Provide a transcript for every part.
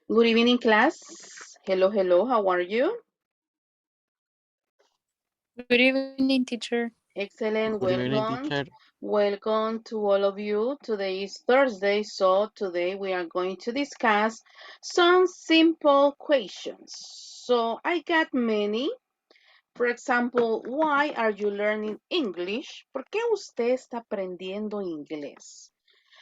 Good evening, class. Hello, hello. How are you? Good evening, teacher. Excellent. Good evening, Welcome. teacher. Welcome to all of you. Today is Thursday, so today we are going to discuss some simple questions. So I got many. For example, why are you learning English? ¿Por qué usted está aprendiendo inglés?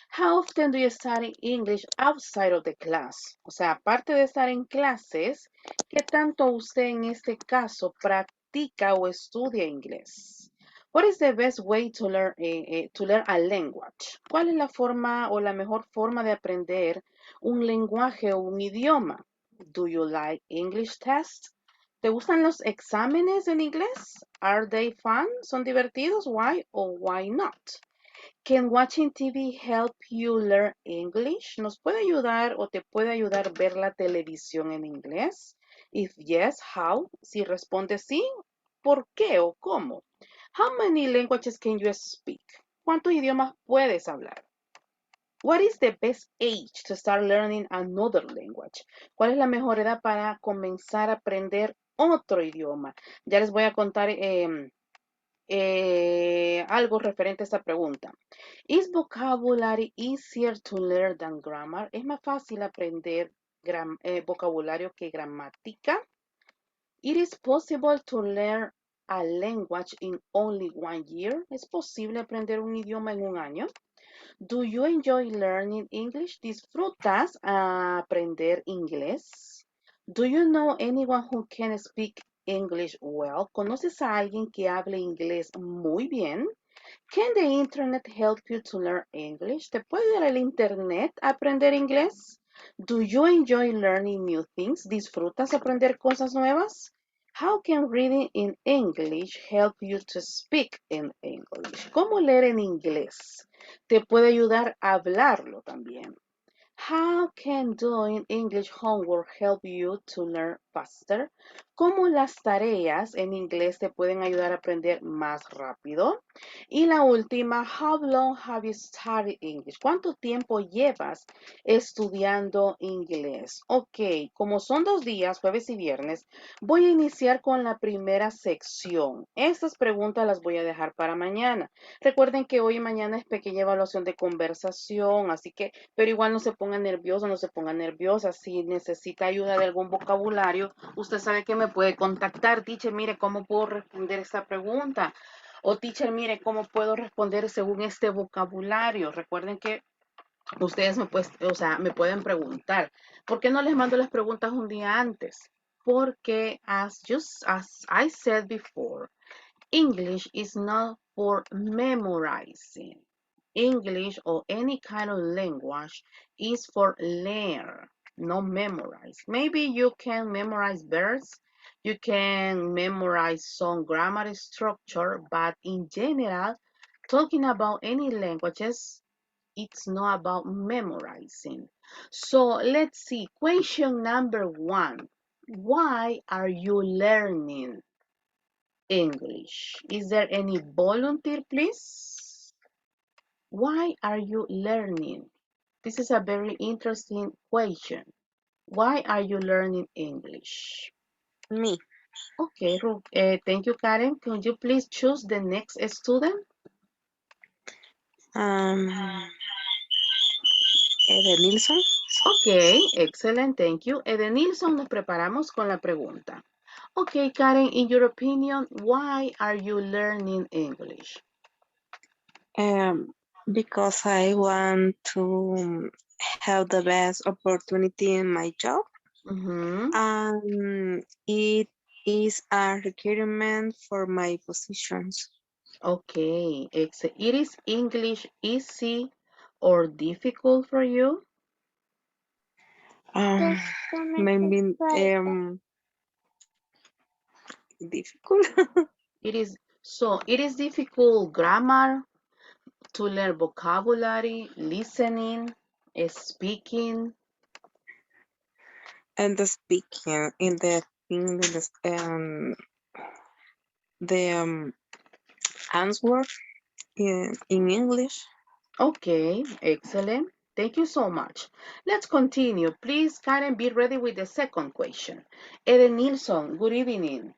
How often do you study English outside of the class? O sea, aparte de estar en clases, ¿qué tanto usted en este caso practica o estudia inglés? What is the best way to learn a language? ¿Cuál es la forma o la mejor forma de aprender un lenguaje o un idioma? Do you like English tests? ¿Te gustan los exámenes en inglés? Are they fun? ¿Son divertidos? Why or why not? Can watching TV help you learn English? ¿Nos puede ayudar o te puede ayudar ver la televisión en inglés? If yes, how? Si responde sí, ¿por qué o cómo? How many languages can you speak? ¿Cuántos idiomas puedes hablar? What is the best age to start learning another language? ¿Cuál es la mejor edad para comenzar a aprender otro idioma? Ya les voy a contar algo referente a esta pregunta. Is vocabulary easier to learn than grammar? ¿Es más fácil aprender vocabulario que gramática? It is possible to learn a language in only 1 year. ¿Es posible aprender un idioma en un año? Do you enjoy learning English? ¿Disfrutas aprender inglés? Do you know anyone who can speak English well? ¿Conoces a alguien que hable inglés muy bien? Can the internet help you to learn English? ¿Te puede dar el internet a aprender inglés? Do you enjoy learning new things? ¿Disfrutas aprender cosas nuevas? How can reading in English help you to speak in English? ¿Cómo leer en inglés? Te puede ayudar a hablarlo también. How can doing English homework help you to learn faster? ¿Cómo las tareas en inglés te pueden ayudar a aprender más rápido? Y la última, how long have you studied English? ¿Cuánto tiempo llevas estudiando inglés? Ok, como son 2 días, jueves y viernes, voy a iniciar con la primera sección. Estas preguntas las voy a dejar para mañana. Recuerden que hoy y mañana es pequeña evaluación de conversación, así que pero igual no se ponga nervioso, no se ponga nerviosa. Si necesita ayuda de algún vocabulario, usted sabe que me puede contactar. Teacher, mire, ¿cómo puedo responder esta pregunta? O teacher, mire, ¿cómo puedo responder según este vocabulario? Recuerden que ustedes me pueden preguntar. ¿Por qué no les mando las preguntas un día antes? Porque as I said before, English is not for memorizing. English or any kind of language is for learn, not memorize. Maybe you can memorize verbs, you can memorize some grammar structure, but in general, talking about any languages, it's not about memorizing. So let's see, question number 1. Why are you learning English? Is there any volunteer, please? Why are you learning? This is a very interesting question. Why are you learning English? Me. Okay, thank you, Karen. Could you please choose the next student? Um, Nilsson. Okay, excellent, thank you. Edenilson, nos preparamos con la pregunta. Okay, Karen, in your opinion, why are you learning English? Because I want to have the best opportunity in my job, and it is a requirement for my positions. Okay, it is English easy or difficult for you? Maybe difficult. It is difficult grammar, to learn vocabulary, listening, speaking. And the speaking in the answer in English. Okay, excellent. Thank you so much. Let's continue. Please, Karen, be ready with the second question. Eden Nilsson, good evening.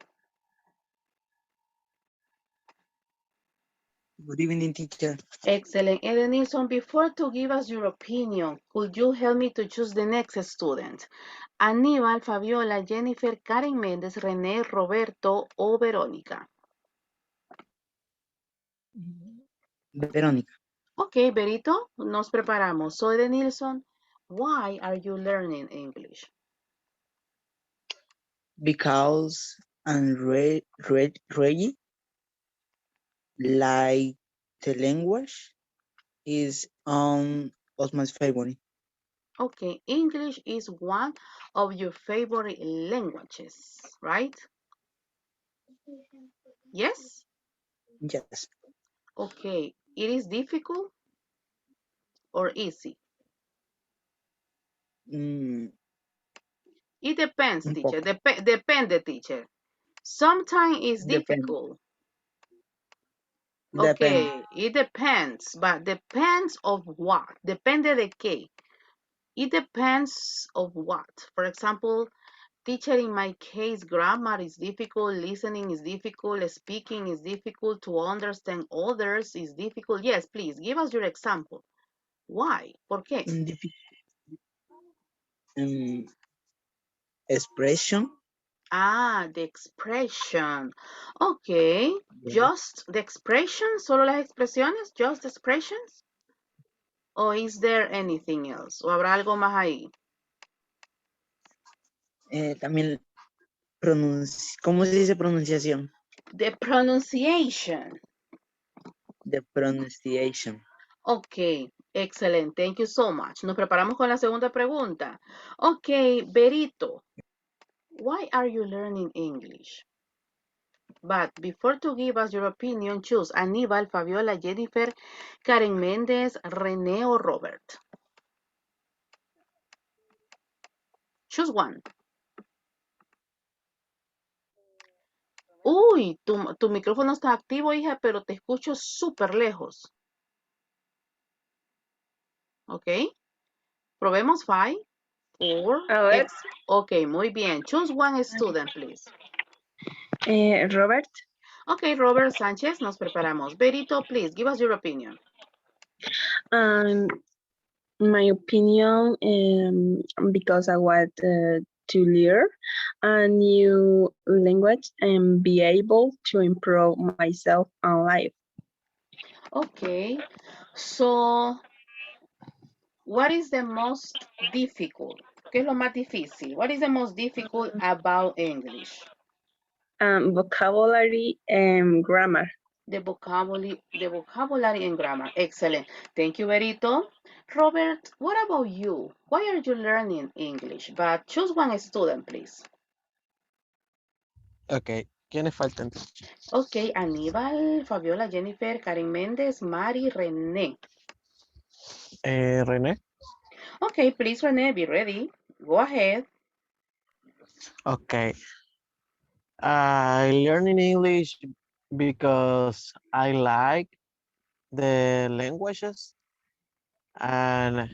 Good evening, teacher. Excellent. Eden Nilsson, before to give us your opinion, could you help me to choose the next student? Aníbal, Fabiola, Jennifer, Karen Méndez, René, Roberto o Verónica. Verónica. Ok, Berito, nos preparamos. Soy de Nilsson. Why are you learning English? Because I'm ready, like the language is of my favorite. Okay, English is one of your favorite languages, right? Yes? Yes. Okay, it is difficult or easy? Mm, It depends, un teacher. poco. Depende, teacher. Sometimes it's Depende. difficult. Depende. Okay, it depends, but depends of what? Depende de qué. It depends of what. For example, teacher, in my case, grammar is difficult, listening is difficult, speaking is difficult, to understand others is difficult. Yes, please, give us your example. Why? ¿Por qué? Mm, expression. Ah, the expression. Okay, Yes. just the expression, solo las expresiones, just the expressions? Or is there anything else? ¿O habrá algo más ahí? También ¿cómo se dice pronunciación? The pronunciation. The pronunciation. Ok, excellent. Thank you so much. Nos preparamos con la segunda pregunta. Ok, Berito, why are you learning English? But before to give us your opinion, choose Aníbal, Fabiola, Jennifer, Karen Méndez, René o Robert. Choose one. Uy, tu micrófono está activo, hija, pero te escucho súper lejos. Ok, probemos 5, 4, A ver, ok, muy bien. Choose one student, please. Robert. Ok, Robert Sánchez, nos preparamos. Berito, please, give us your opinion. My opinion, because I want to learn a new language and be able to improve myself and life. Okay, so what is the most difficult? ¿Qué es lo más difícil? What is the most difficult about English? Vocabulary and grammar. The vocabulary and grammar. Excellent. Thank you, Berito. Robert, what about you? Why are you learning English? But choose one student, please. Ok, ¿quiénes faltan? Okay, Aníbal, Fabiola, Jennifer, Karen Méndez, Mari, René. René. Okay, please, René, be ready. Go ahead. Ok. I learning English because I like the languages and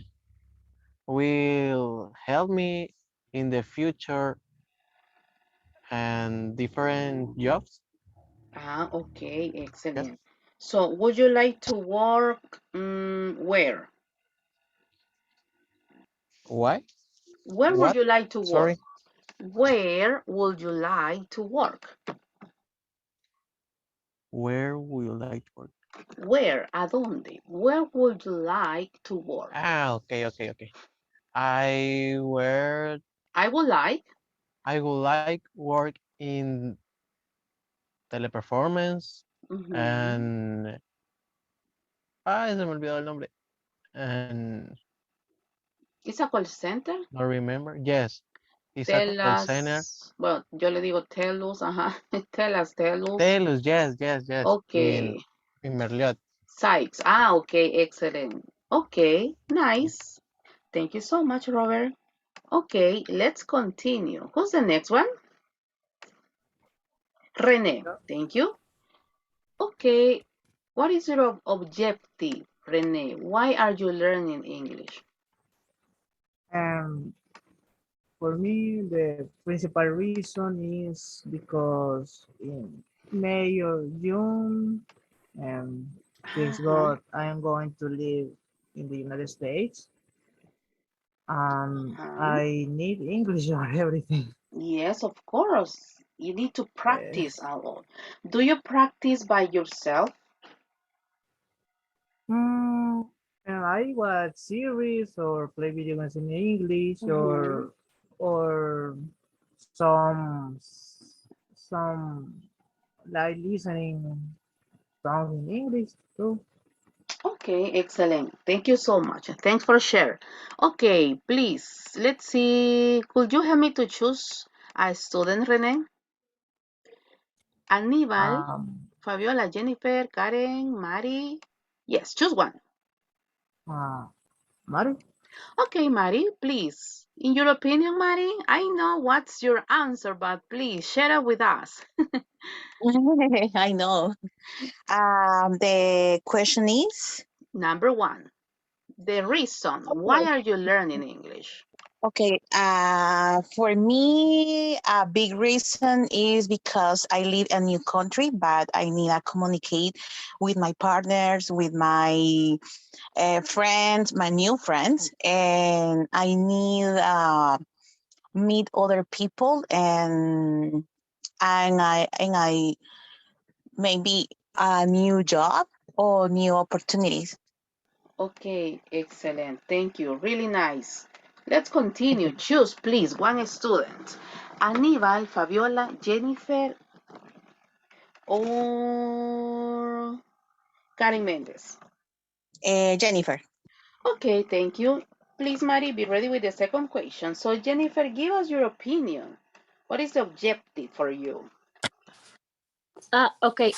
will help me in the future and different jobs. Ah, okay, Yes. excellent. So, would you like to work where? Why? Where would What? you like to work? Sorry. Where would you like to work? Where would you like to work? Where? ¿A dónde? Where would you like to work? Ah, okay. I were I would like. I would like work in teleperformance Mhm. and se me olvidó el nombre. And It's a call center. no remember. Yes, it's a Tell call center. us. Well, yo le digo tell us. Ajá. Tell us, tell us. Telus, yes. Okay. In Merliot. Sites. Ah, okay, excellent. Okay, nice. Thank you so much, Robert. Okay, let's continue. Who's the next one? Rene, thank you. Okay, what is your objective, Rene? Why are you learning English? And for me, the principal reason is because in May or June, and thanks Uh-huh. God, I am going to live in the United States, and Uh-huh. I need English or everything. Yes, of course. You need to Uh, practice a lot. Do you practice by yourself? Hmm, and I watch series or play video games in English Mm-hmm. or some like listening songs in English too. Okay, excellent. Thank you so much. Thanks for sharing. Okay, please, let's see. Could you help me to choose a student, Renee? Aníbal, Um, Fabiola, Jennifer, Karen, Mari. Yes, choose one. uh, Mari, Okay, Mari, please. In your opinion, Mari, I know what's your answer, but please share it with us. I know. The question is, Number one, the reason. Why okay, are you learning English? okay. For me, a big reason is because I live in a new country, but I need to communicate with my partners, with my friends, my new friends, and I need meet other people and I maybe a new job or new opportunities. Okay, excellent. Thank you. Really nice. Let's continue. Choose, please, one student. Aníbal, Fabiola, Jennifer, or Karen Mendez. Jennifer. Okay, thank you. Please, Mari, be ready with the second question. So, Jennifer, give us your opinion. What is the objective for you? Okay.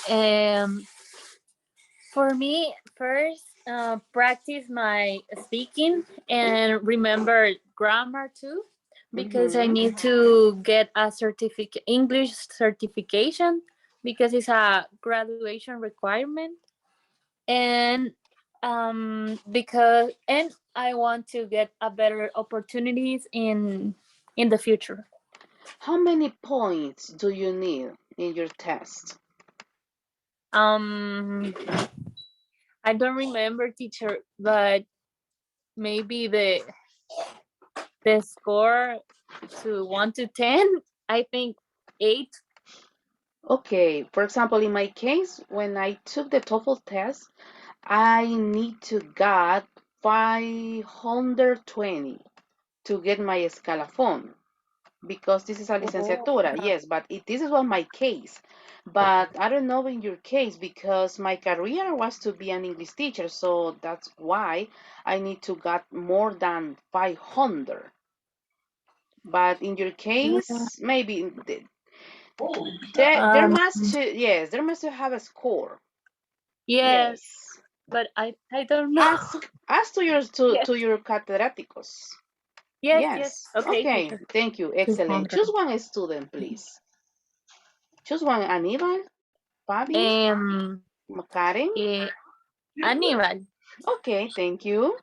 For me, first, practice my speaking and remember grammar too, because I Mm-hmm. need to get a certificate, English certification, because it's a graduation requirement, and because I want to get a better opportunities in the future. How many points do you need in your test? Um, I don't remember, teacher, but maybe the score to 1 to 10, I think 8. Okay, for example, in my case, when I took the TOEFL test, I need to get 520 to get my escalafon because this is a Oh. licenciatura, yes, but this is what my case. But I don't know in your case because my career was to be an English teacher, so that's why I need to get more than 500. But in your case, maybe there Um, must yes, there must have a score. yes, Yes. but I don't know. Ask to your Yes, to your catedráticos. yes. Yes. Okay, Okay. teacher. Thank you. Excellent. 200. Choose one student, please. Choose one. Aníbal, Fabi, Um, Karen. eh, Animal. Okay. Thank you.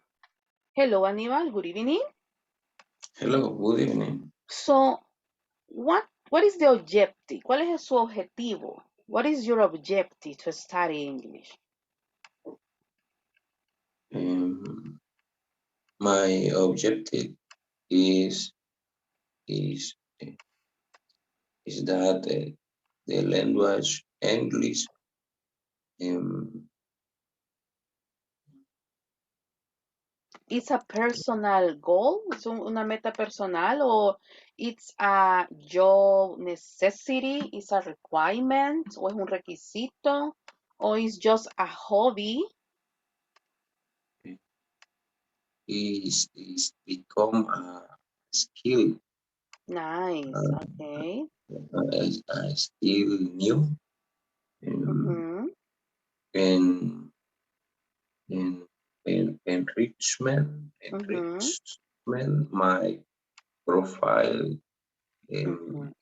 Hello, Aníbal. Good evening. Hello, good evening. So, what is the objective? ¿Cuál es su objetivo? What is your objective to study English? My objective is is is that the language English um, It's a personal goal, es una meta personal, or it's a job necessity, it's a requirement, o es un requisito, or it's just a hobby. is become a skill, Nice, uh, okay. a skill new um, Mhm, and enrichment mhm, my profile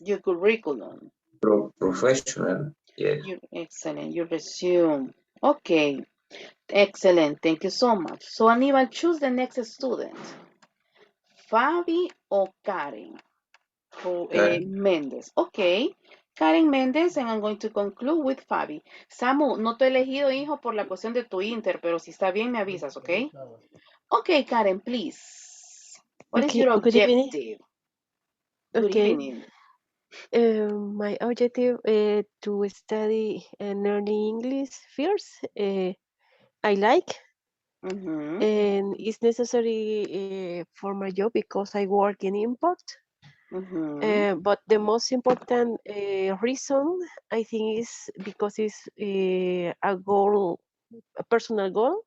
Your curriculum, professional. Yes. excellent, your resume. Okay, excellent, thank you so much. So Aníbal, choose the next student. Fabi o Karen? Karen. Méndez. Ok. Karen Méndez, and I'm going to conclude with Fabi. Samu, no te he elegido, hijo, por la cuestión de tu inter, pero si está bien me avisas, ¿ok? Ok, Karen, please. What is Okay, your good evening. objective? Good Okay, evening. my objective to study and learning English first. I like Mhm, and it's necessary for my job because I work in import. mhm. But the most important reason I think is because it's a goal, a personal goal,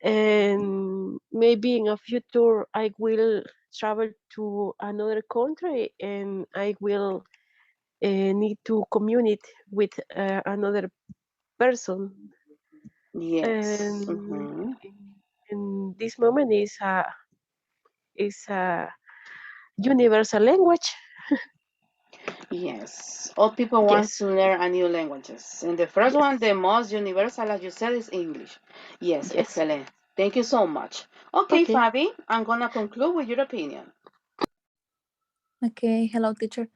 and maybe in a future I will travel to another country and I will need to communicate with another person. Yes. And Mhm. in this moment is a universal language. Yes. All people want Yes, to learn a new languages. And the first yes, one, the most universal, as you said, is English. Yes, yes. excellent. Thank you so much. Okay, Okay. Fabi, I'm gonna conclude with your opinion. Okay, hello, teacher.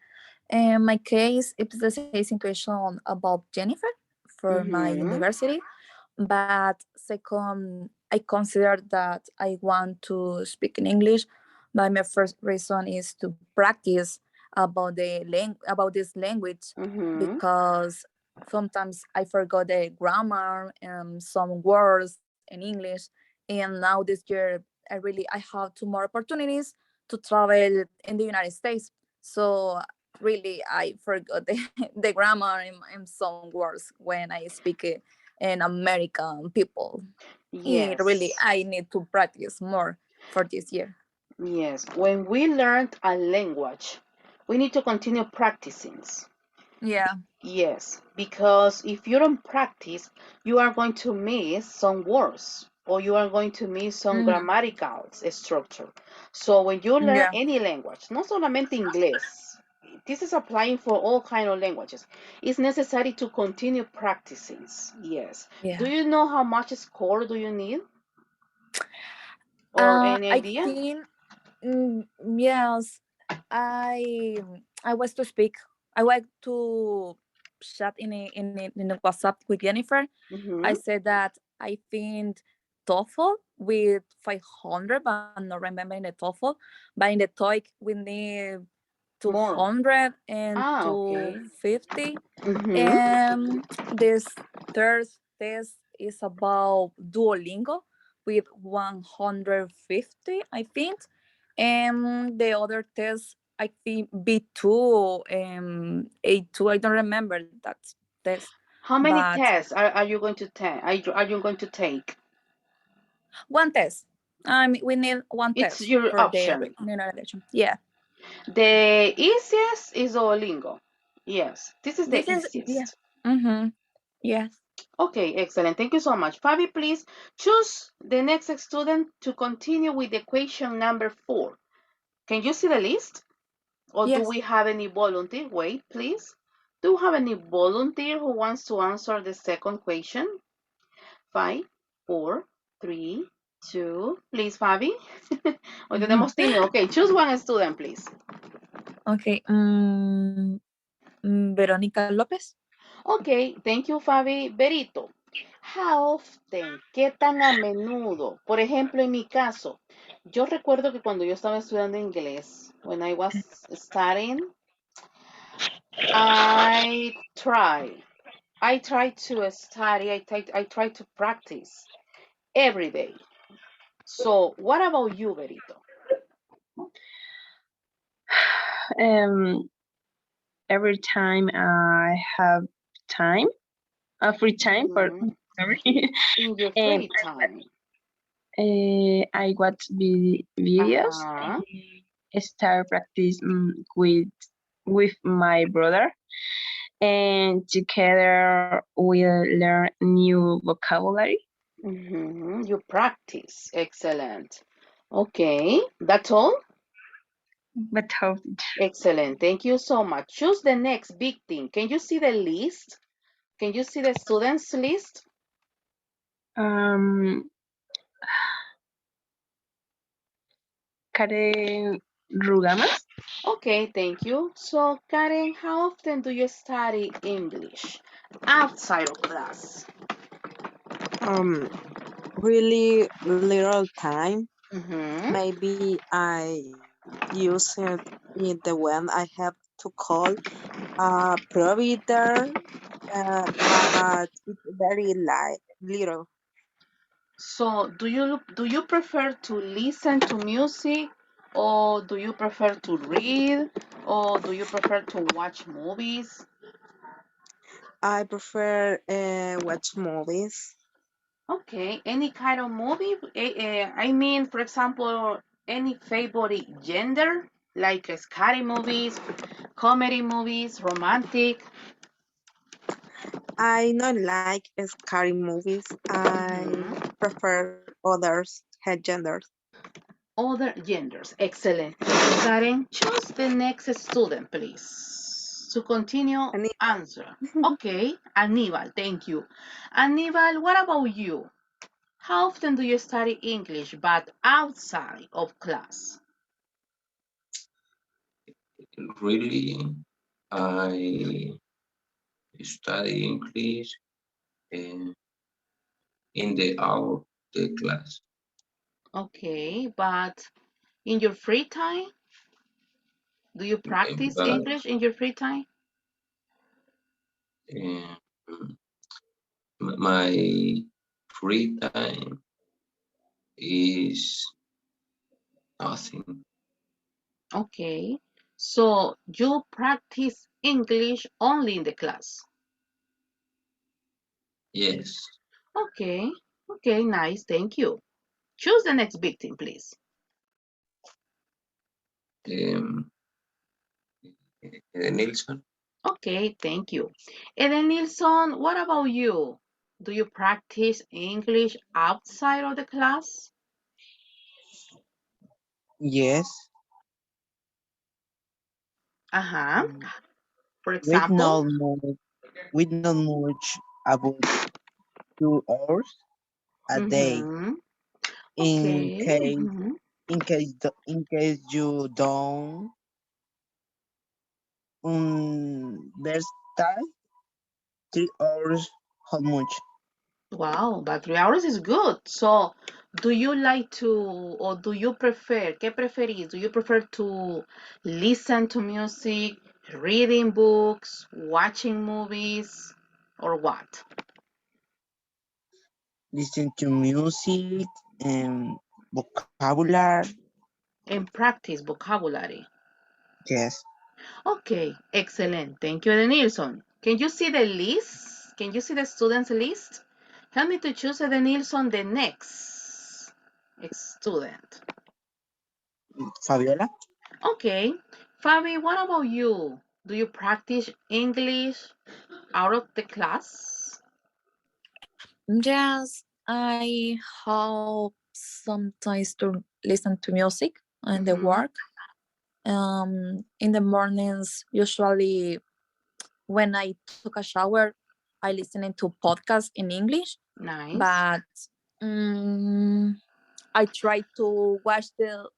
In my case, it's the same situation about Jennifer for my Mhm. university. But second, I consider that I want to speak in English. But my first reason is to practice about about this language Mhm. because sometimes I forgot the grammar and some words in English. And now this year, I have two more opportunities to travel in the United States. So really, I forgot the grammar and some words when I speak in American people. It really, Yes. I need to practice more for this year. Yes. When we learned a language, we need to continue practicing. Yeah, Yes, because if you don't practice, you are going to miss some words or you are going to miss some hmm, grammatical structure. So when you learn yeah, any language, no solamente inglés, this is applying for all kind of languages. It's necessary to continue practicing. Yes. yeah. Do you know how much score do you need or any I idea? think yes. I I was to speak. I want to chat in a WhatsApp with Jennifer. I Mm-hmm. said that I think TOEFL with 500, but I'm not remembering the TOEFL. But in the TOEIC we need More. 200 and Ah, okay. 250. Mm-hmm. And this third test is about Duolingo with 150, I think. And the other test, I think B2 and A2. I don't remember that test, How many but tests are you going to take? Are you going to take? one test. We need one It's test your for the option. remuneration. Yeah, The easiest is Duolingo. Yes, this is the this is yeah. easiest. Mm-hmm. Yes, Okay, excellent. Thank you so much. Fabi, please choose the next student to continue with equation number 4. Can you see the list? Or do yes. we have any volunteer? Wait, please. Do we have any volunteer who wants to answer the second question? 5, 4, 3, 2. Please, Fabi. Hoy tenemos tímido. Okay, choose one student, please. Okay. Verónica López. Okay, thank you, Fabi. Berito, how often, qué tan a menudo, por ejemplo, en mi caso, yo recuerdo que cuando yo estaba estudiando inglés, when I was studying, I try, I try to study, I try to practice every day. So, what about you, Berito? Um, every time I have time, free time for Mhm. sorry, In your um, free time. I watch videos Uh-huh. and start practice with my brother, and together we'll learn new vocabulary. You practice. Excellent. Okay, that's all. But how? Excellent. Thank you so much. Choose the next big thing. Can you see the list? Can you see the students list? Um, Karen Rugamas. Okay, thank you. So, Karen, how often do you study English outside of class? Really little time. Mm-hmm. Maybe I use it in the when I have to call a provider, but it's very little. So, do you prefer to listen to music, or do you prefer to read, or do you prefer to watch movies? I prefer watch movies. Okay, any kind of movie? I mean, for example, any favorite gender, like scary movies, comedy movies, romantic. I not like scary movies. I Mhm. prefer others genders. Other genders. Excellent. Karen, choose the next student, please, to continue Any answer. Okay, Aníbal, thank you. Aníbal, what about you? How often do you study English, but outside of class? Really, I study English uh, in the hour the class. Okay, but in your free time, do you practice But English in your free time? uh, my free time is nothing. Okay, so you practice English only in the class. Yes. Okay, okay, nice, thank you. Choose the next victim, please. Um, Nilsson. Okay, thank you. Eden Nilsson, what about you? Do you practice English outside of the class? Yes. Uh-huh. Mm, For We example? know much, we know much about 2 hours a day. Mm-hmm. In Okay. case Mm-hmm. in case you don't there's time 3 hours how much? Wow, but 3 hours is good. So, do you like to, or do you prefer, ¿qué preferís? Do you prefer to listen to music, reading books, watching movies, or what? Listen to music and vocabulary. And practice vocabulary. Yes. Okay, excellent. Thank you, Edenilson. Can you see the list? Can you see the students list? Help me to choose Edenilson, the next student. Fabiola? Okay, Fabi, what about you? Do you practice English out of the class? Yes, I hope sometimes to listen to music and the Mm-hmm. work. In the mornings, usually when I took a shower, I listening to podcasts in English, Nice. but um, I try to watch the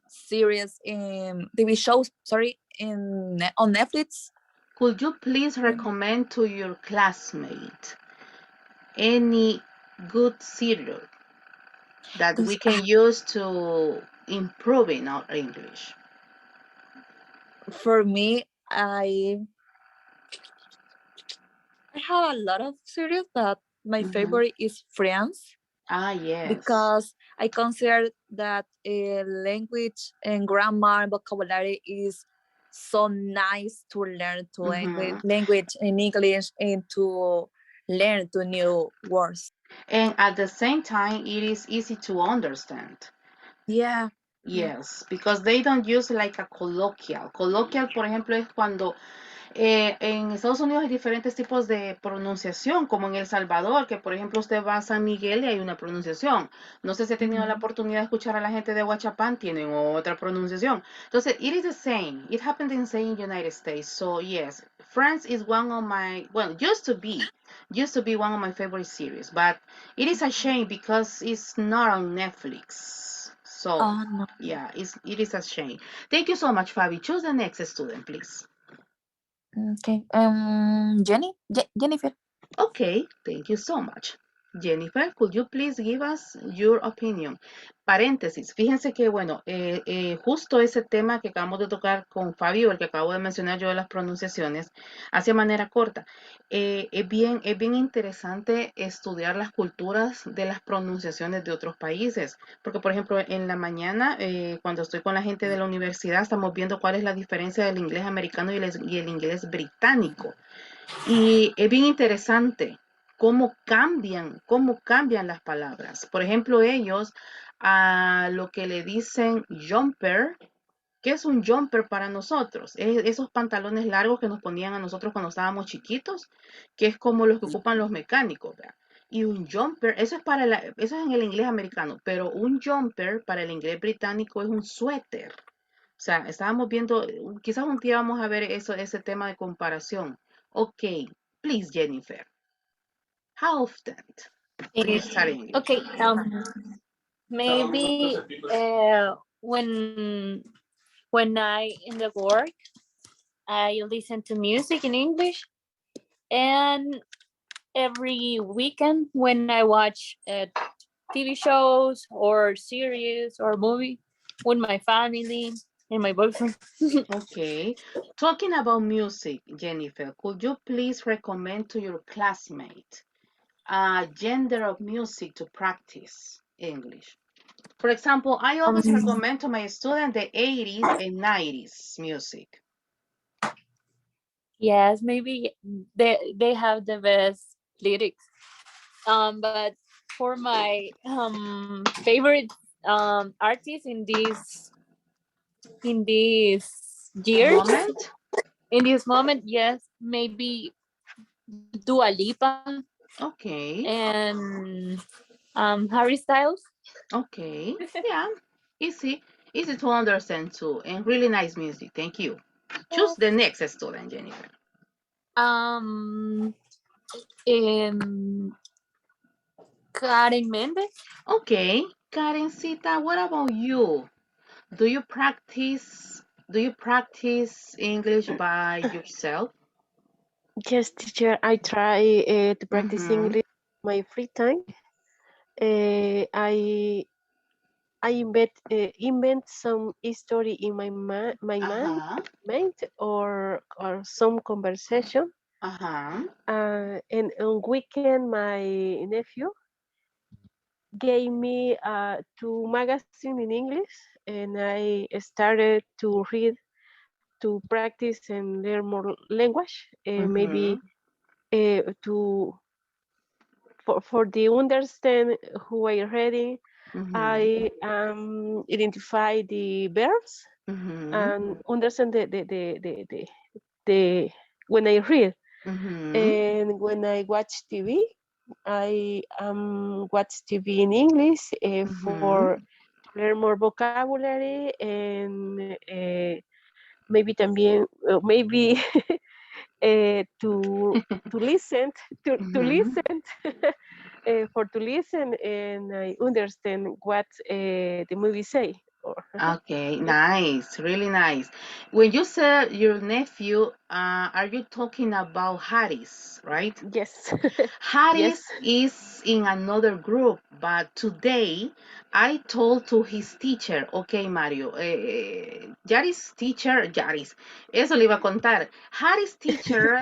series in TV shows. Sorry, on Netflix. Could you please recommend to your classmate any good serial that we can use to improving our English? For me, I have a lot of series, but my Mm-hmm. favorite is Friends Ah, yes. because I consider that language and grammar and vocabulary is so nice to learn to Mm-hmm. language in English and to learn to new words. And at the same time, it is easy to understand. Yeah, yeah. Yes, because they don't use like a colloquial. Colloquial, por ejemplo, es cuando en Estados Unidos hay diferentes tipos de pronunciación, como en El Salvador, que por ejemplo usted va a San Miguel y hay una pronunciación. No sé si ha tenido la Mhm. oportunidad de escuchar a la gente de Huachapán, tienen otra pronunciación. Entonces, it is the same. It happened in the United States. So yes, France is one of my, well, used to be one of my favorite series, but it is a shame because it's not on Netflix. So, Oh no. yeah, it is a shame. Thank you so much, Fabi. Choose the next student, please. Okay. Jennifer. Okay, thank you so much. Jennifer, could you please give us your opinion? Paréntesis, fíjense que, bueno, justo ese tema que acabamos de tocar con Fabio, el que acabo de mencionar yo de las pronunciaciones, hace manera corta. Es bien interesante estudiar las culturas de las pronunciaciones de otros países, porque, por ejemplo, en la mañana, cuando estoy con la gente de la universidad, estamos viendo cuál es la diferencia del inglés americano y el inglés británico. Y es bien interesante cómo cambian las palabras. Por ejemplo, ellos a lo que le dicen jumper, ¿qué es un jumper para nosotros? Es esos pantalones largos que nos ponían a nosotros cuando estábamos chiquitos, que es como los que ocupan los mecánicos, ¿verdad? Y un jumper, eso es eso es en el inglés americano, pero un jumper para el inglés británico es un suéter. O sea, estábamos viendo, quizás un día vamos a ver ese tema de comparación. Ok, please, Jennifer. How often do you study English? Okay. Maybe when I in the work, I listen to music in English, and every weekend when I watch TV shows or series or movie with my family and my boyfriend. Okay. Talking about music, Jennifer, could you please recommend to your classmate a genre of music to practice English? For example, I always recommend to my students the 80s and 90s music. Yes, maybe they have the best lyrics. But for my favorite artist in these years, Moment? in this moment, yes, maybe Dua Lipa Okay. and Harry Styles. Okay. Yeah. Easy. Easy to understand too. And really nice music. Thank you. Choose Yes. the next student, Jennifer. Um, Karen Mendes. Okay. Karencita, what about you? Do you practice English by yourself? Yes, teacher, I try to practice Mm-hmm. English in my free time. I invent some history in my Uh-huh. mind or some conversation. Uh-huh. And on weekend, my nephew gave me two magazines in English, and I started to read to practice and learn more language. Mm-hmm. Maybe to for the understand who I reading, Mm-hmm. I identify the verbs Mm-hmm. and understand the when I read. Mm-hmm. And when I watch TV, I watch TV in English Mm-hmm. for to learn more vocabulary and maybe también maybe to listen to Mm-hmm. listen for to listen and I understand what the movie say. Or, Okay, yes, nice, really nice. When you said your nephew, are you talking about Harris, right? yes, yes. Harris is in another group, but today I told to his teacher, okay, Mario, Yaris teacher, Yaris, eso le iba a contar. Harris teacher,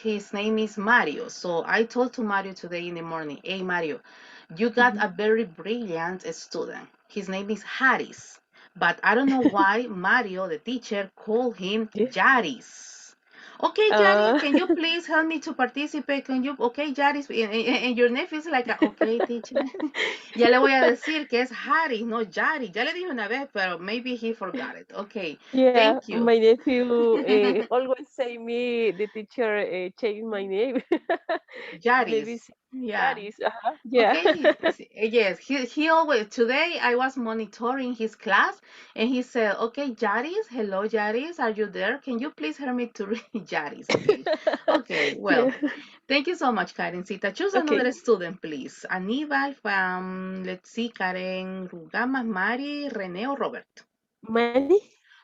his name is Mario. So I told to Mario today in the morning, hey, Mario, you got a very brilliant student. His name is Harris, but I don't know why Mario, the teacher, called him Yeah. Yaris. Okay, Yaris, can you please help me to participate? Can you, okay, Yaris, and your nephew is like, okay, teacher. Ya le voy a decir que es Harry, no Yari. Ya le dije una vez, pero maybe he forgot it. Okay, Yeah, thank you. my nephew always say me the teacher changed my name. Maybe Yaris. Yeah. That is, yeah. Okay. Yes. He always today I was monitoring his class and he said, "Okay, Jaris, hello, Jaris, are you there? Can you please help me to read Jaris?" Okay. Okay. Well, Yeah. thank you so much, Karencita. Choose Okay. another student, please. Aníbal, let's see, Karen, Rugamas, Mari, Rene, or Robert. Money?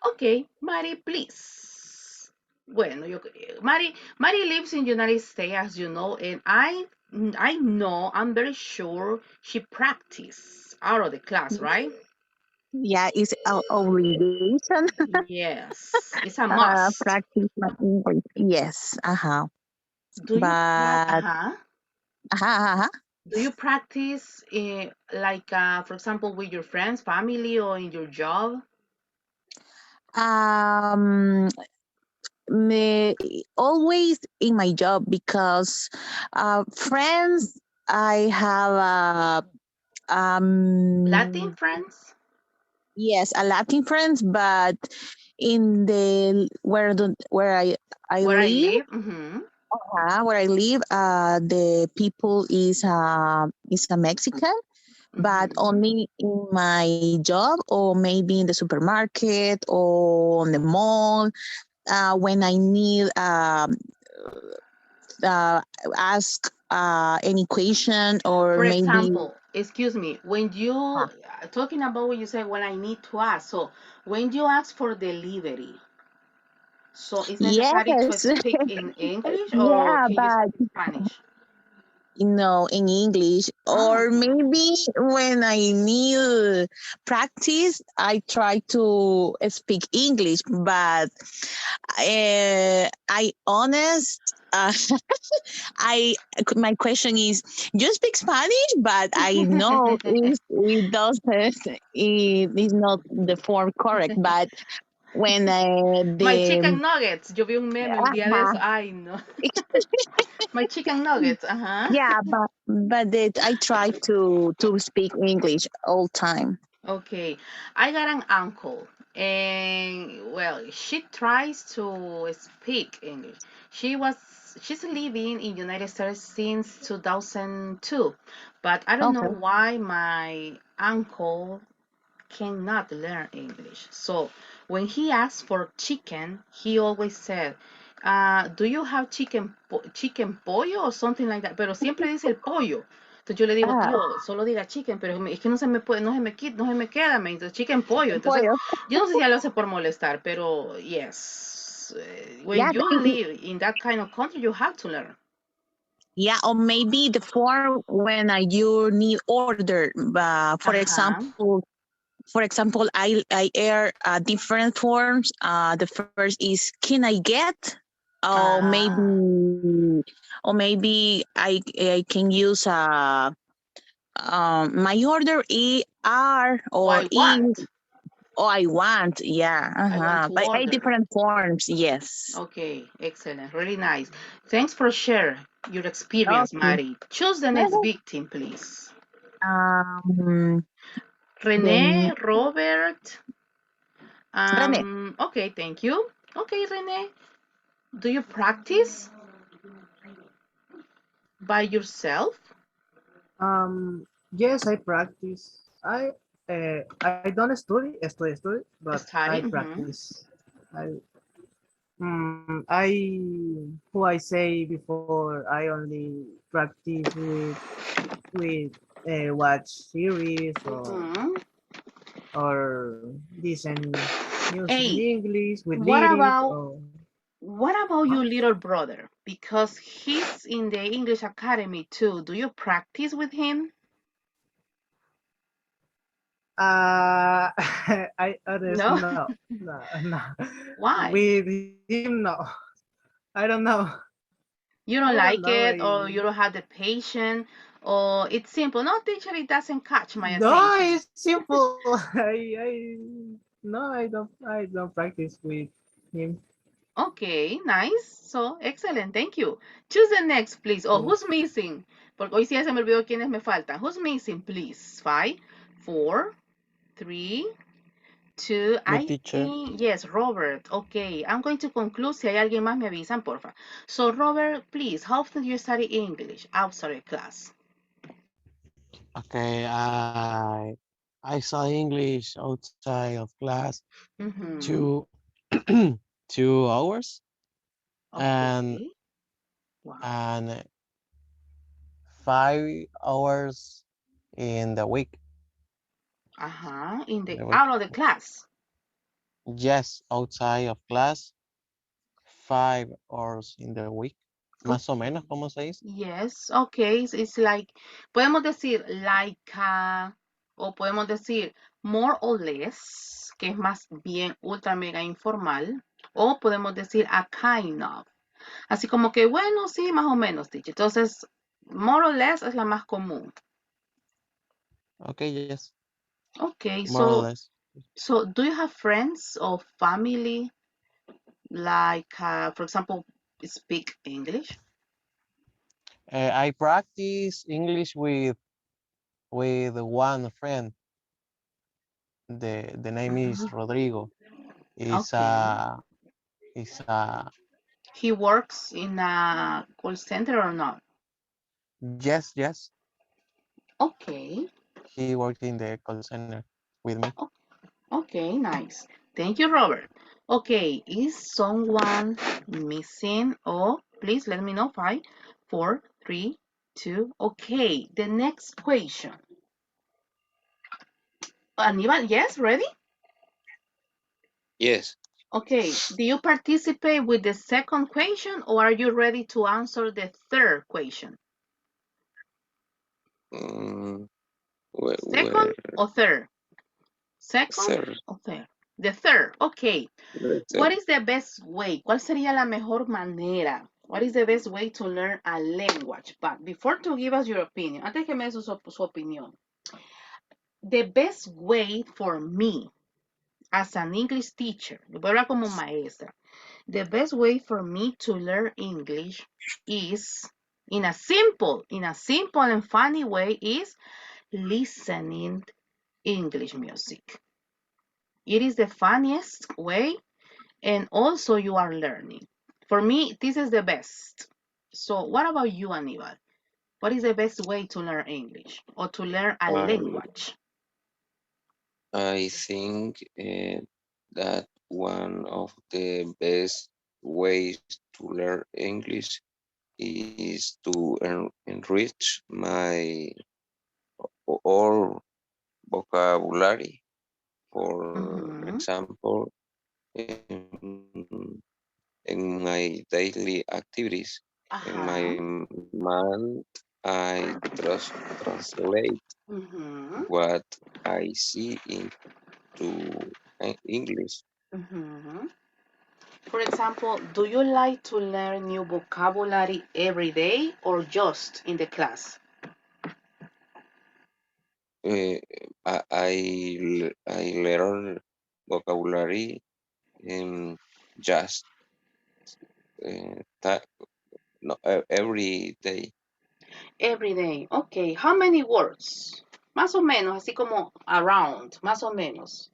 Okay, Mari, please. Bueno, Mari lives in United States, as you know, and I know, I'm very sure she practiced out of the class, right? Yeah, it's an obligation. Yes, it's a must. Practice my English. Yes. Do you But uh-huh. do you practice like for example with your friends, family, or in your job? Um, always in my job because friends I have Latin um friends? yes, a Latin friends, but in the where I Where I live, live? Mm-hmm. where I live, the people is a Mexican, but Mm-hmm. only in my job or maybe in the supermarket or on the mall. When I need uh, ask any question or For maybe example, excuse me, when you talking about what you say when I need to ask. So when you ask for delivery, so it's necessary to yes, speak in English or yeah, can you but speak Spanish? in English Oh, or maybe when I need practice I try to speak English, but I honest I my question is you speak Spanish, but I know it doesn't it is not the form correct, but when my the chicken nuggets. Yo vi un meme un día de eso. Ay, no. My chicken nuggets. Uh-huh. yeah, I try to speak English all time. Okay, I got an uncle, and well, she tries to speak English. She's living in United States since 2002, but I don't know Okay. why my uncle cannot learn English. So when he asked for chicken, he always said, "Do you have chicken pollo or something like that?" Pero siempre dice el pollo. Entonces yo le digo, Ah, tío, solo diga chicken, pero es que no se me puede, no se me queda, entonces chicken pollo. Entonces, pollo. yo no sé si ya lo hace por molestar, pero yes, when Yeah, you live in that kind of country, you have to learn. yeah, or maybe the form when you need order. Ajá. For example, I air different forms. The first is can I get, Ah, or maybe I can use my order E R oh, or I E want. or I want. Yeah, I want to by order. different forms. Yes. Okay, excellent. Really nice. Thanks for sharing your experience, Okay. Mari. Choose the next victim, please. Um. Rene, Then Robert. Rene. Okay, thank you. Okay, Rene. Do you practice by yourself? Yes, I practice. I don't study, but I Study? Mm-hmm. practice. I who I say before I only practice with watch series Mm-hmm. or listen music in Hey, English with what lyrics about or what about huh? your little brother? Because he's in the English Academy too. Do you practice with him? I honest No? no Why? with him no. I don't know. You I don't don't like know. it, or you don't have the patience, or it's simple. No, teacher, it doesn't catch my No, attention. it's simple. I no, I don't practice with him. Okay, nice. So, excellent. Thank you. Choose the next, please. Oh, Okay. who's missing? Porque hoy sí ya se me olvidó quiénes me faltan. Who's missing, please? 5, 4, 3, to, Me, I teacher. think, yes, Robert. Okay, I'm going to conclude. Si hay alguien más, me avisan, porfa. So, Robert, please, how often do you study English outside of class? Okay, I saw English outside of class Mm-hmm. 2 2 hours and Okay. Wow. and 5 hours in the week. Uh-huh. In the The week. out of the class. Yes, outside of class, 5 hours in the week. Más o menos, Okay. ¿cómo se dice? Yes, okay. It's like, podemos decir like, o podemos decir more or less, que es más bien ultra mega informal, o podemos decir a kind of. Así como que, bueno, sí, más o menos, teacher. Entonces, more or less es la más común. Okay, yes, Okay, more or less. so do you have friends or family, like, for example, speak English? I practice English with one friend. The name is Rodrigo. Is Okay. is a He works in a call center or not? yes. Okay. He worked in the call center with me. Okay, nice. Thank you, Robert. Okay, is someone missing? Oh, please let me know. 5, 4, 3, 2. Okay, the next question. Aníbal, yes, ready? Yes. Okay, do you participate with the second question or are you ready to answer the third question? Mm, Second where or third? Second third, or third? The third, okay. the What third. is the best way? ¿Cuál sería la mejor manera? What is the best way to learn a language? But before to give us your opinion, antes que me dé su opinión, the best way for me as an English teacher, lo voy a hablar como maestra, the best way for me to learn English is, in a simple and funny way, is listening English music. It is the funniest way, and also you are learning. For me, this is the best. So what about you, Aníbal? What is the best way to learn English or to learn a Um, language? I think that one of the best ways to learn English is to enrich my all vocabulary. For Mhm, example, in, in my daily activities, in my ajá, mind, I translate mhm, what I see into English. mhm. For example, do you like to learn new vocabulary every day or just in the class? Uh, I learn vocabulary just no, every day. Every day. Okay, how many words? Más o menos, así como around, más o menos.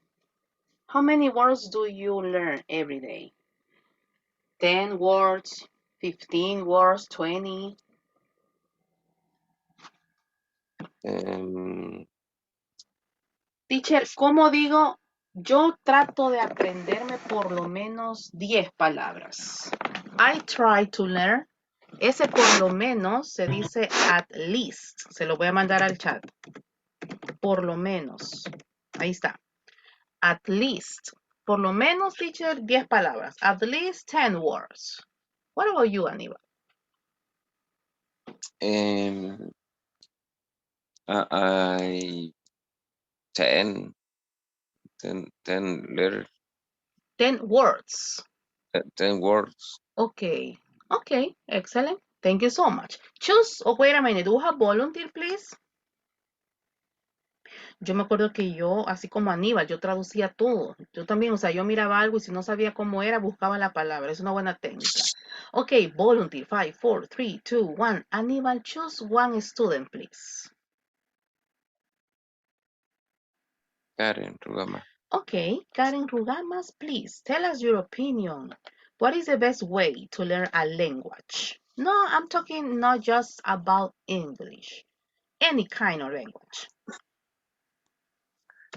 How many words do you learn every day? 10 words, 15 words, 20. Um, Teacher, ¿cómo digo? Yo trato de aprenderme por lo menos 10 palabras. I try to learn. Ese por lo menos se dice at least. Se lo voy a mandar al chat. Por lo menos. Ahí está. At least. Por lo menos, teacher, 10 palabras. At least 10 words. What about you, Aníbal? um, I 10, 10 letters, 10 words. 10 words. Okay. Okay. Excellent. Thank you so much. Choose. Oh, wait a minute. Do we have volunteer, please? Yo me acuerdo que yo, así como Aníbal, yo traducía todo. Yo también, o sea, yo miraba algo y si no sabía cómo era, buscaba la palabra. Es una buena técnica. Okay, volunteer. 5, 4, 3, 2, 1. Aníbal, choose one student, please. Karen Rugama. Okay, Karen Rugamas, please tell us your opinion. What is the best way to learn a language? No, I'm talking not just about English, any kind of language.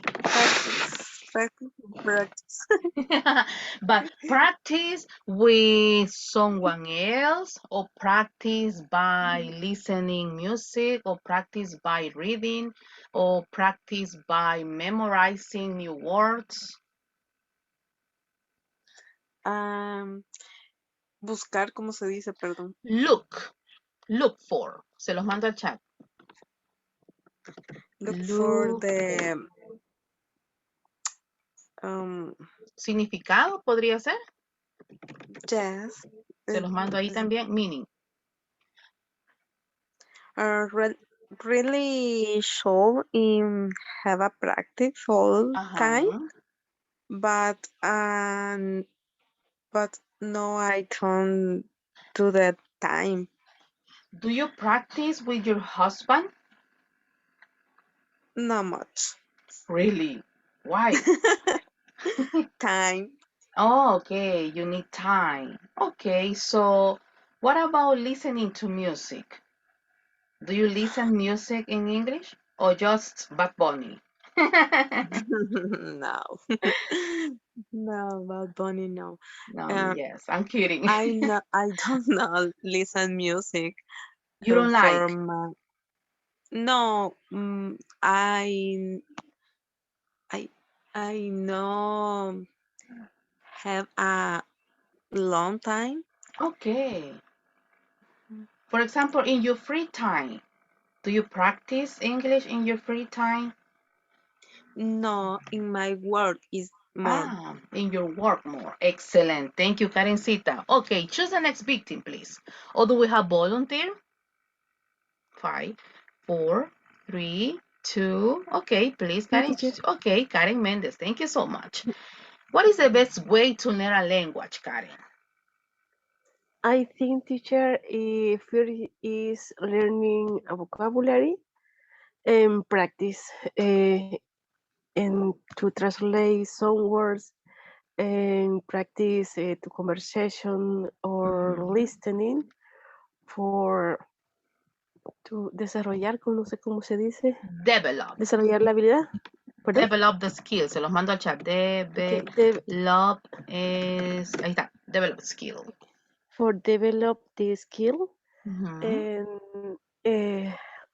Practice, practice, practice. But practice with someone else, or practice by listening music, or practice by reading, or practice by memorizing new words. Buscar, ¿cómo se dice? Perdón. Look for. Se los mando al chat. Look for Look the significado podría ser. yes. Se los mando ahí también. Meaning. Really show in have a practice all time, but no, I don't do that time. Do you practice with your husband? Not much. Really? Why? Time. Oh, okay. You need time. Okay, so what about listening to music? Do you listen music in English or just Bad Bunny? No. No, Bad Bunny, no. No, yes, I'm kidding. I don't know listen music. You don't like? No, I know have a long time. Okay. For example, in your free time, do you practice English in your free time? No, in my work is more. Ah, in your work more. Excellent. Thank you, Karencita. Okay, choose the next victim, please. Or do we have volunteer? 5, 4, 3, 2. Okay, please, Karen. Okay, Karen Mendez. Thank you so much. What is the best way to learn a language, Karen? I think, teacher, first is learning a vocabulary and practice and to translate some words and practice to conversation or listening for to desarrollar, no sé cómo se dice. Develop. Desarrollar la habilidad. ¿Perdón? Develop the skill. Se los mando al chat. Develop es... Ahí está. Develop skill. For develop the skill and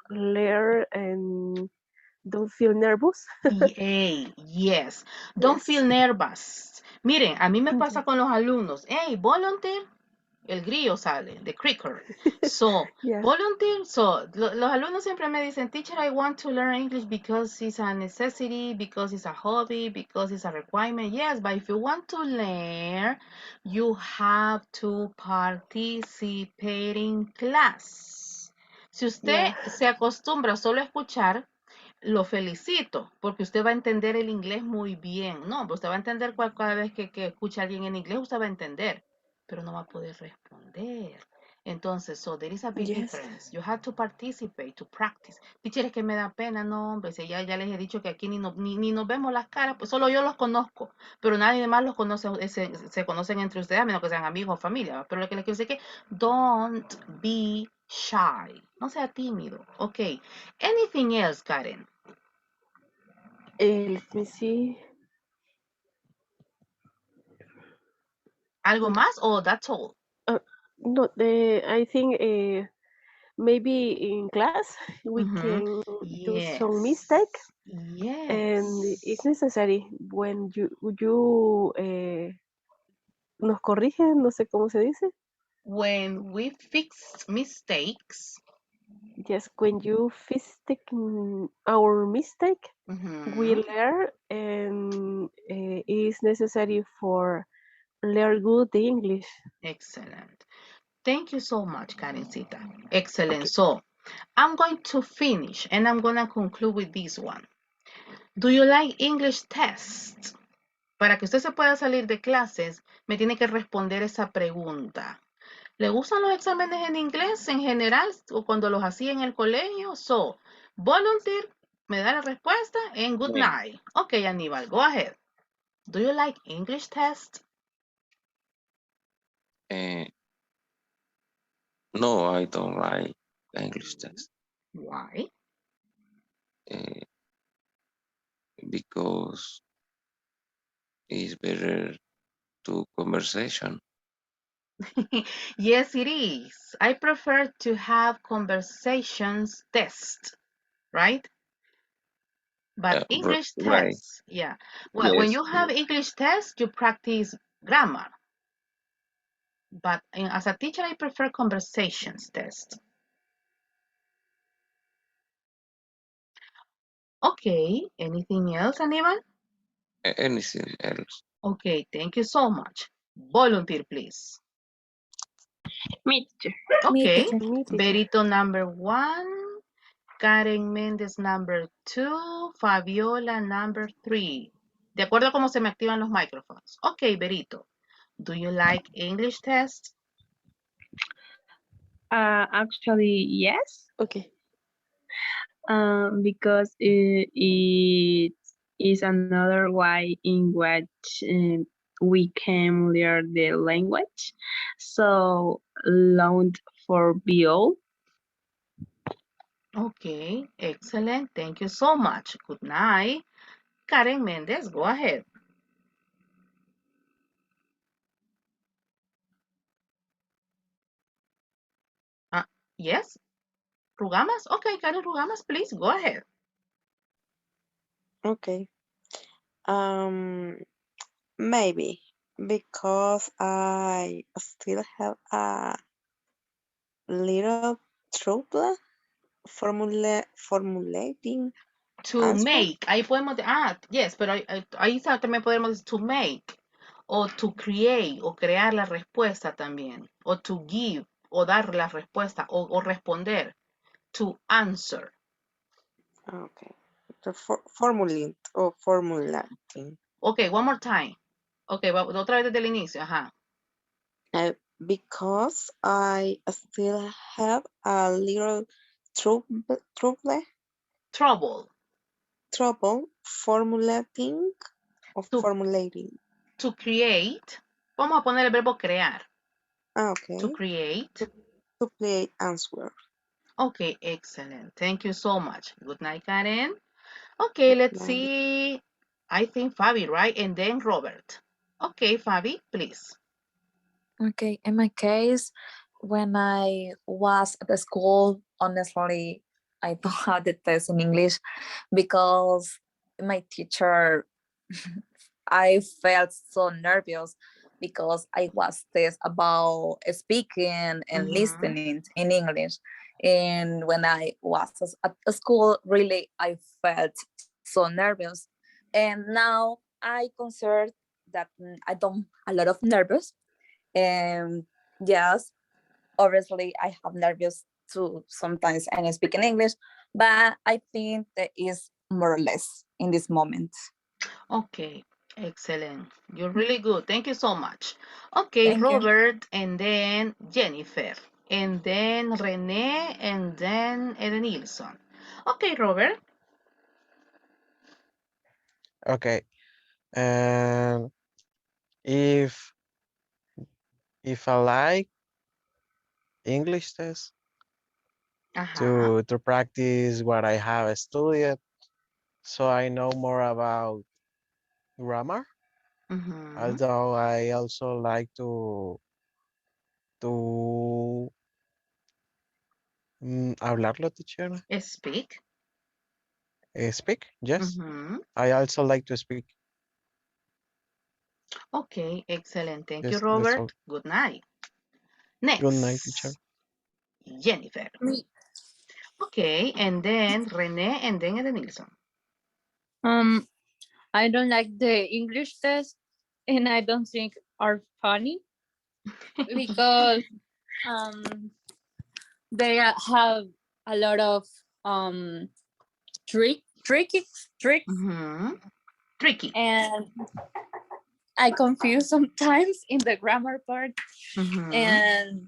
learn and don't feel nervous. Yes. Don't feel nervous. Miren, a mí me pasa con los alumnos. Hey, volunteer. El grillo sale, the cricker. So, volunteer. So, los alumnos siempre me dicen, teacher, I want to learn English because it's a necessity, because it's a hobby, because it's a requirement. Yes, but if you want to learn, you have to participate in class. Si usted se acostumbra solo a escuchar, lo felicito, porque usted va a entender el inglés muy bien. No, usted va a entender cada vez que escucha a alguien en inglés, usted va a entender, pero no va a poder responder. Entonces, so there is a big difference. You have to participate, to practice. Teacher, es que me da pena, no, hombre, si ya les he dicho que aquí ni nos vemos las caras, pues solo yo los conozco, pero nadie más los conoce, se conocen entre ustedes, a menos que sean amigos o familia. Pero lo que les quiero decir es que don't be shy. No sea tímido. Ok. Anything else, Karen? Let me see. ¿Algo más o that's all? No, I think maybe in class we can do some mistake. Yes. And it's necessary when you nos corrigen, no sé cómo se dice. When we fix mistakes. Yes, when you fix our mistake, we learn and it's necessary for learn good English. Excellent. Thank you so much, Karencita. Excellent. Okay. So, I'm going to finish and I'm going to conclude with this one. Do you like English tests? Para que usted se pueda salir de clases, me tiene que responder esa pregunta. ¿Le gustan los exámenes en inglés en general o cuando los hacía en el colegio? So, volunteer, me da la respuesta and good night. Ok, Aníbal, go ahead. Do you like English test? No, I don't like English test Why? uh, because it's better to conversation. Yes, it is. I prefer to have conversations test, right? But English Right. tests, yeah. Well, when Yes. you have English tests, you practice grammar. But as a teacher, I prefer conversations test. Okay, anything else, Aníbal? Anything else? Okay, thank you so much. Volunteer, please. Me too. Me, Okay, teacher. Me, teacher. Berito number 1, Karen Méndez number 2, Fabiola number 3. De acuerdo a cómo se me activan los micrófonos. Okay, Berito, do you like English test? Actually, yes. Okay. Because it is another way in which we can learn the language. So, learn for BO. Okay, excellent. Thank you so much. Good night. Karen Méndez, go ahead. Yes, Rugamas? Okay, Karen Rugamas, please go ahead. Okay. Um, maybe because I still have a little trouble formulating To answer. make, ahí podemos, yes, pero ahí también podemos decir to make, o to create, o crear la respuesta también, o to give, o dar la respuesta, o responder, to answer. Okay. The formulating. Okay, one more time. Okay, otra vez desde el inicio, ajá. Because I still have a little Trouble. formulating or To, formulating. to create, vamos a poner el verbo crear. Okay. To create. To create answer. Okay, excellent. Thank you so much. Good night, Karen. Okay, let's see. I think Fabi, right? And then Robert. Okay, Fabi, please. Okay, in my case, when I was at the school, honestly, I don't have the test in English because my teacher, I felt so nervous because I was test about speaking and listening in English. And when I was at the school, really, I felt so nervous. And now I consider that I don't a lot of nervous. And yes, obviously I have nervous too sometimes and I speak in English, but I think that is more or less in this moment. Okay, excellent. You're really good. Thank you so much. Okay, Thank you. Robert, and then Jennifer, and then Renee, and then Edenilson. Okay, Robert. Okay. And if I like English test to practice what I have studied, so I know more about grammar. Although I also like to hablarlo, teacher. Speak. Speak, yes. I also like to speak. Okay, excellent. Thank you, Yes, that's all. Robert. Good night. Good night, teacher. Next, Jennifer. Okay, and then Renee, and then Edenilson. I don't like the English test, and I don't think are funny because they have a lot of tricky, and I confuse sometimes in the grammar part. And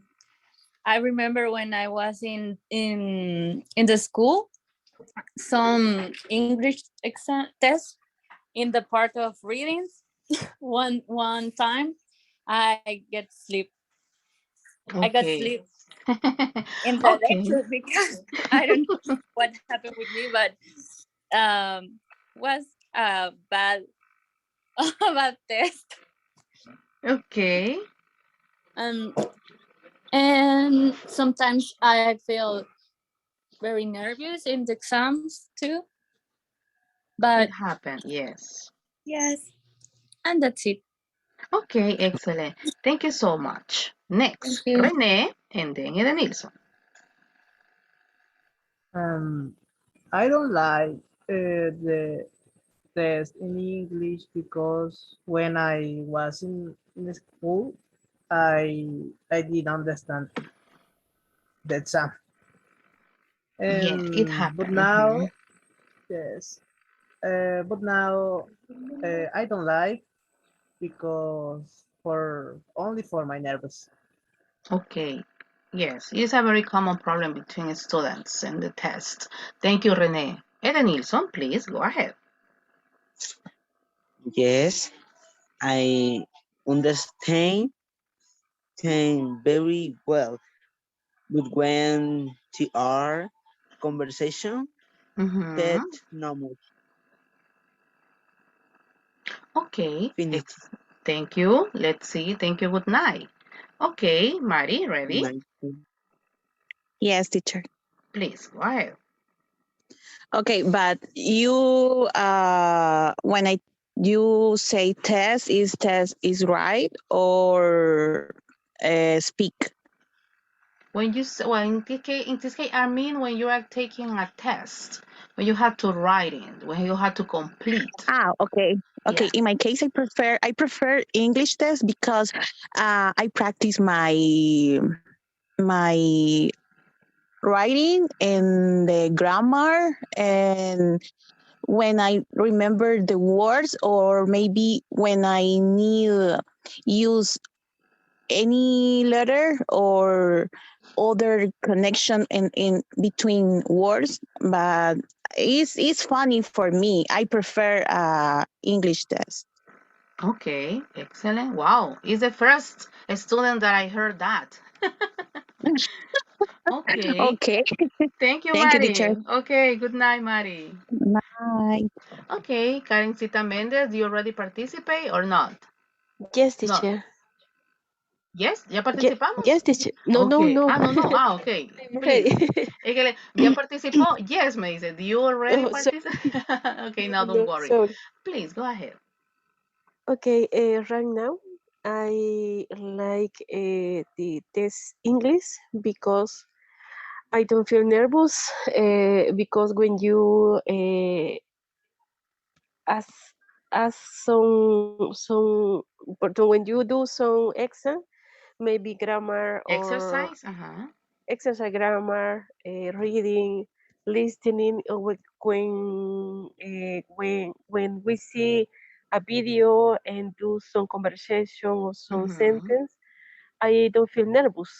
I remember when I was in the school, some English exam test in the part of readings, one time I get sleep. I got Okay. sleep in the Okay. lecture because I don't know what happened with me, but was a bad a bad test. Okay. Um, and sometimes I feel very nervous in the exams too. It But happened, yes. yes, and that's it. Okay, excellent. Thank you so much. Thank Next, you. Renee and then Edenilson. Um, I don't like the test in English because when I was in school, I didn't understand the exam. Yes, it But happened. now, yes, but now I don't like because for only for my nervous. Okay. Yes, it's a very common problem between students and the test. Thank you, Renee. Edenilson, please go ahead. Yes, I understand very well, but when TR conversation, Mm-hmm. that no much. Okay. Finish. Thank you. Let's see. Thank you. Good night. Okay, Mari, ready? Nice. Yes, teacher. Please go ahead. Okay, but you when I you say test is right or speak? When you well, in this case, I mean when you are taking a test, when you have to write it, when you have to complete. Ah, okay. Okay. Yeah. In my case, I prefer English test because I practice my writing and the grammar, and when I remember the words, or maybe when I need use any letter or other connection in between words. But it's funny for me. I prefer English test. Okay. Excellent. Wow. It's the first student that I heard that. Okay. Okay. Thank you, Thank you, teacher. Mari. Okay. Good night, Mari. Bye. Okay. Karencita Mendez, do you already participate or not? Yes, No. teacher. Yes, ¿ya Yes, participamos? teacher. No, no, Okay. no. Ah, no, no. Ah, okay. I'm Please. ready. Es que ¿ya participó? Yes, me dice. Do you already Oh, so, participate? Okay, no, now don't no, worry. sorry. Please go ahead. Okay, right now I like the test English because I don't feel nervous. Because when you as as but when you do some exam, maybe grammar or Exercise. Uh-huh. exercise grammar, reading, listening, or when we see a video and do some conversation or some Mm-hmm. sentence, I don't feel nervous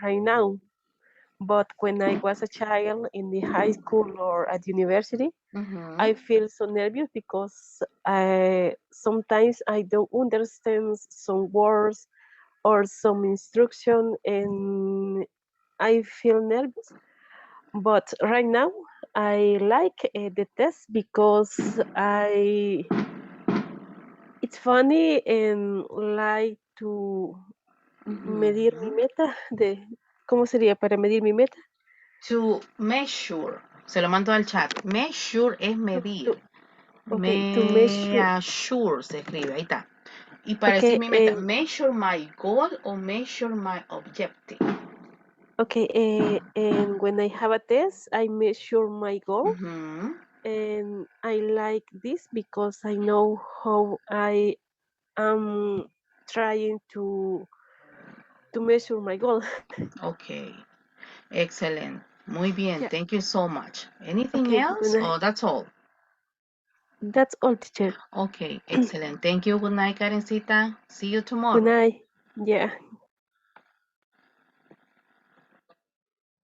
right now. But when I was a child in the high school or at university, Mm-hmm. I feel so nervous because I sometimes I don't understand some words or some instruction, and I feel nervous. But right now, I like the test because I it's funny and like to medir mi Mm-hmm. meta de ¿cómo sería para medir mi meta? To measure. Se lo mando al chat. Measure es To medir. okay, to measure. Measure se escribe. Ahí está. Y para decir Okay, mi meta, measure my goal o measure my objective. okay, and when I have a test, I measure my goal, Mm-hmm. and I like this because I know how I am trying to measure my goal. Okay. Excellent. Muy bien. Yeah. Thank you so much. Anything Okay. Good else? night. Oh, that's all. That's all, teacher. Okay. Excellent. Thank you. Good night, Karencita. See you Good tomorrow. night. Yeah.